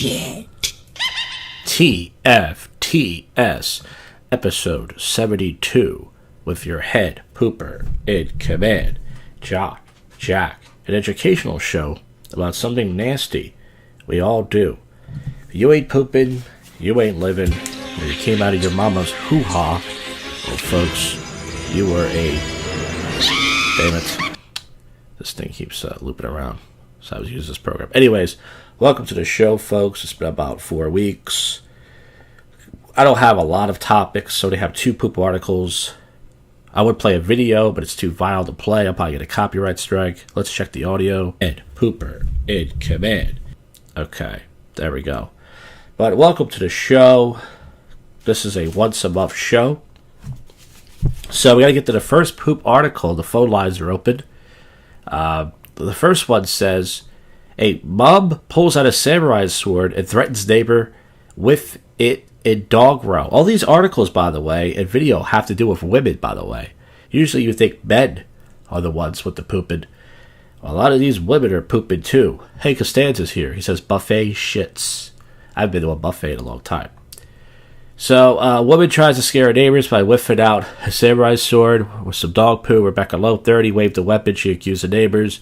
shit. TFTS, episode 72, with your head pooper in command, Jack, an educational show about something nasty we all do. If you ain't pooping, you ain't living, or you came out of your mama's hoo-ha, well, folks, you were a... Damn it. This thing keeps looping around, so I was using this program. Anyways, welcome to the show, folks. It's been about 4 weeks. I don't have a lot of topics, so they have 2 poop articles. I would play a video, but it's too vile to play. I'll probably get a copyright strike. Let's check the audio. And pooper in command. Okay, there we go. But welcome to the show. This is a once-a-month show. So we got to get to the first poop article. The phone lines are open. The first one says, a mom pulls out a samurai sword and threatens neighbor with it in dog row. All these articles, by the way, and video have to do with women, by the way. Usually you think men are the ones with the pooping. Well, a lot of these women are pooping too. Hey, Costanza's here. He says buffet shits. I haven't been to a buffet in a long time. So, a woman tries to scare her neighbors by whiffing out a samurai sword with some dog poo. Rebecca Lowe, 30, waved a weapon. She accused the neighbors.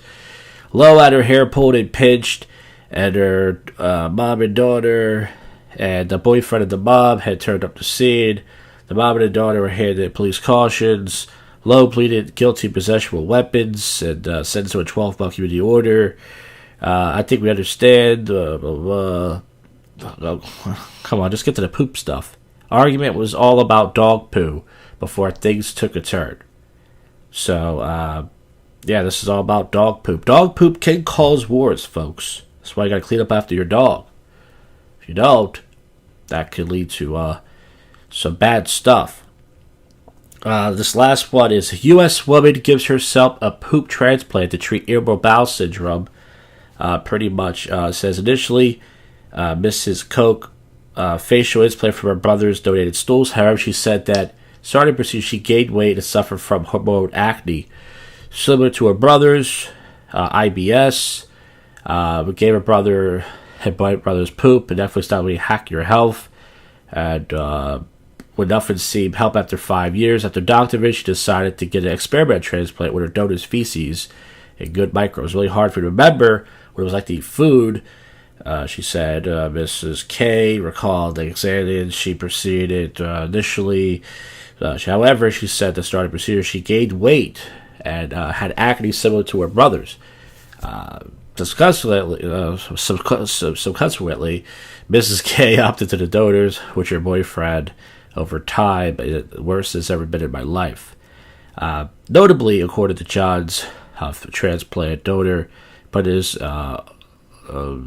Lowe had her hair pulled and pinched, and her mom and daughter and the boyfriend of the mom had turned up the scene. The mom and the daughter were handed police cautions. Lowe pleaded guilty possession with weapons and sentenced to a 12-month community order. I think we understand. Come on, just get to the poop stuff. Argument was all about dog poo before things took a turn. So, yeah, this is all about dog poop. Dog poop can cause wars, folks. That's why you gotta clean up after your dog. If you don't, that could lead to some bad stuff. This last one is, a U.S. woman gives herself a poop transplant to treat irritable bowel syndrome. Pretty much says initially, Mrs. Koch facial implant from her brother's donated stools. However, she said that starting procedure, she gained weight and suffered from hormone acne. Similar to her brother's IBS, gave her brother's poop, and definitely started to hack your health. And when nothing seemed help after 5 years, after doctor visit, she decided to get an experiment transplant with her donor's feces and good microbes. It was really hard for her to remember what it was like to eat food. She said Mrs. K recalled the exam. She proceeded initially. However, she said the starting procedure, she gained weight and had acne similar to her brother's. Subsequently, Mrs. K opted to the donors, which her boyfriend over time, the worst it's ever been in my life. Notably, according to John's transplant donor, but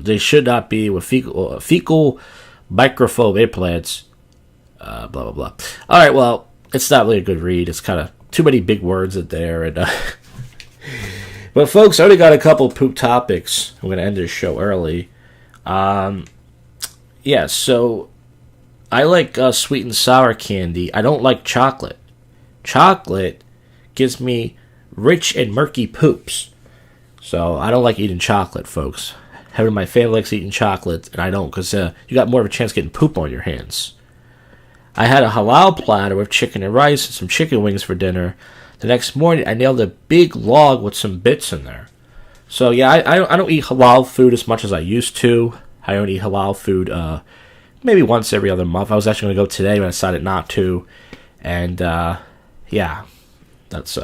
they should not be with fecal microfoam implants. Blah blah blah. All right, well, it's not really a good read. It's kind of too many big words in there, and but folks, I only got a couple poop topics. I'm going to end this show early. Yeah, so I like sweet and sour candy. I don't like chocolate. Chocolate gives me rich and murky poops. So I don't like eating chocolate, folks. Half of my family likes eating chocolate, and I don't, because you got more of a chance of getting poop on your hands. I had a halal platter with chicken and rice and some chicken wings for dinner. The next morning, I nailed a big log with some bits in there. So, yeah, I don't eat halal food as much as I used to. I only eat halal food maybe once every other month. I was actually going to go today, but I decided not to. And, yeah, that's...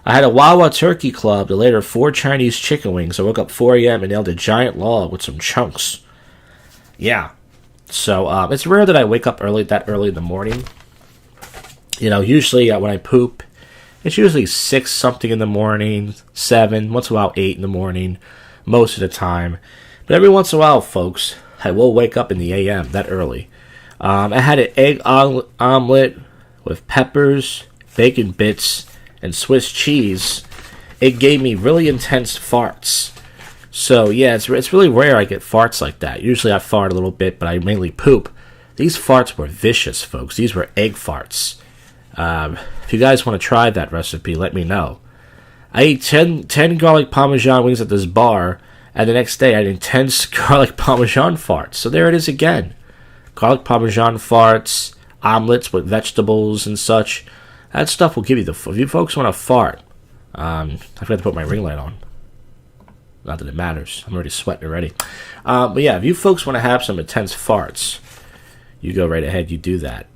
I had a Wawa Turkey Club that later 4 Chinese chicken wings. I woke up 4 a.m. and nailed a giant log with some chunks. Yeah. So, it's rare that I wake up that early in the morning. You know, usually when I poop, it's usually 6 something in the morning, 7, once in a while 8 in the morning, most of the time. But every once in a while, folks, I will wake up in the a.m. that early. I had an egg omelet with peppers, bacon bits, and Swiss cheese. It gave me really intense farts. So, yeah, it's really rare I get farts like that. Usually I fart a little bit, but I mainly poop. These farts were vicious, folks. These were egg farts. If you guys want to try that recipe, let me know. I ate 10 garlic parmesan wings at this bar, And the next day I had intense garlic parmesan farts. So there it is again. Garlic parmesan farts, omelets with vegetables and such. That stuff will give you if you folks want to fart. I forgot to put my ring light on. Not that it matters. I'm already sweating already. But yeah, if you folks want to have some intense farts, you go right ahead. You do that.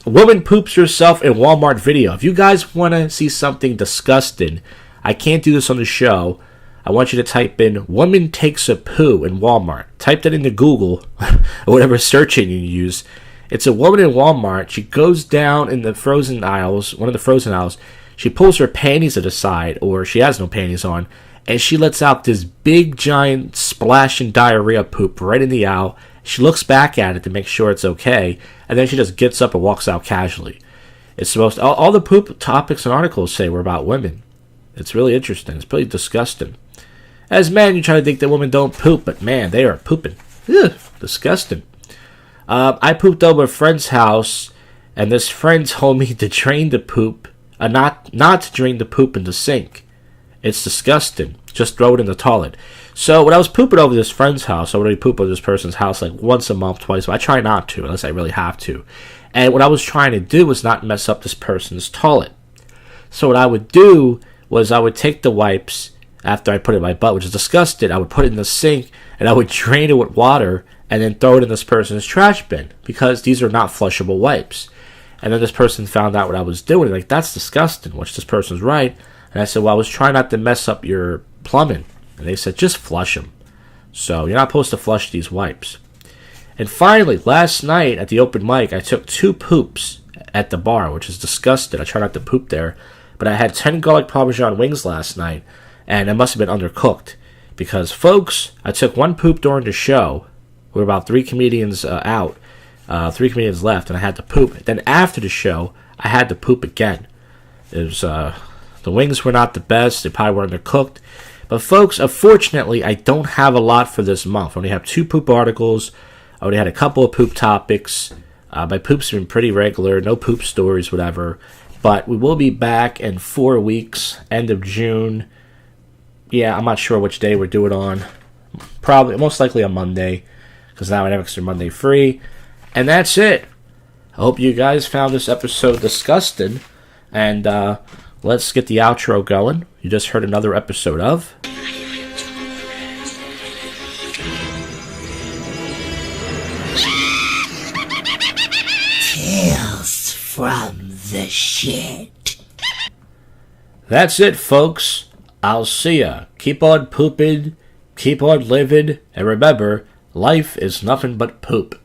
Woman poops herself in Walmart video. If you guys want to see something disgusting, I can't do this on the show. I want you to type in "woman takes a poo in Walmart." Type that into Google or whatever search engine you use. It's a woman in Walmart. She goes down in the frozen aisles, one of the frozen aisles. She pulls her panties to the side, or she has no panties on, and she lets out this big, giant, splashing diarrhea poop right in the aisle. She looks back at it to make sure it's okay, and then she just gets up and walks out casually. It's supposed to, all the poop topics and articles say were about women. It's really interesting. It's pretty disgusting. As men, you try to think that women don't poop, but man, they are pooping. Ugh, disgusting. I pooped over a friend's house, and this friend told me to drain the poop, not to drain the poop in the sink. It's disgusting. Just throw it in the toilet. So when I was pooping over this friend's house, I would already poop over this person's house like once a month, twice. But I try not to unless I really have to. And what I was trying to do was not mess up this person's toilet. So what I would do was I would take the wipes after I put it in my butt, which is disgusting. I would put it in the sink and I would drain it with water and then throw it in this person's trash bin because these are not flushable wipes. And then this person found out what I was doing. Like, that's disgusting, which this person's right. And I said, well, I was trying not to mess up your plumbing. And they said, just flush them. So you're not supposed to flush these wipes. And finally, last night at the open mic, I took 2 poops at the bar, which is disgusting. I try not to poop there. But I had 10 garlic parmesan wings last night, and it must have been undercooked. Because, folks, I took 1 poop during the show. We were about 3 comedians out. 3 comedians left, and I had to poop. Then after the show, I had to poop again. It was, the wings were not the best. They probably were undercooked. But, folks, unfortunately, I don't have a lot for this month. I only have 2 poop articles. I already had a couple of poop topics. My poops have been pretty regular. No poop stories, whatever. But we will be back in 4 weeks, end of June. Yeah, I'm not sure which day we're doing on. Probably, most likely a Monday, because now I have extra Monday free. And that's it. I hope you guys found this episode disgusting. And let's get the outro going. You just heard another episode of Tales from the Shit. That's it, folks. I'll see ya. Keep on pooping, keep on living, and remember, life is nothing but poop.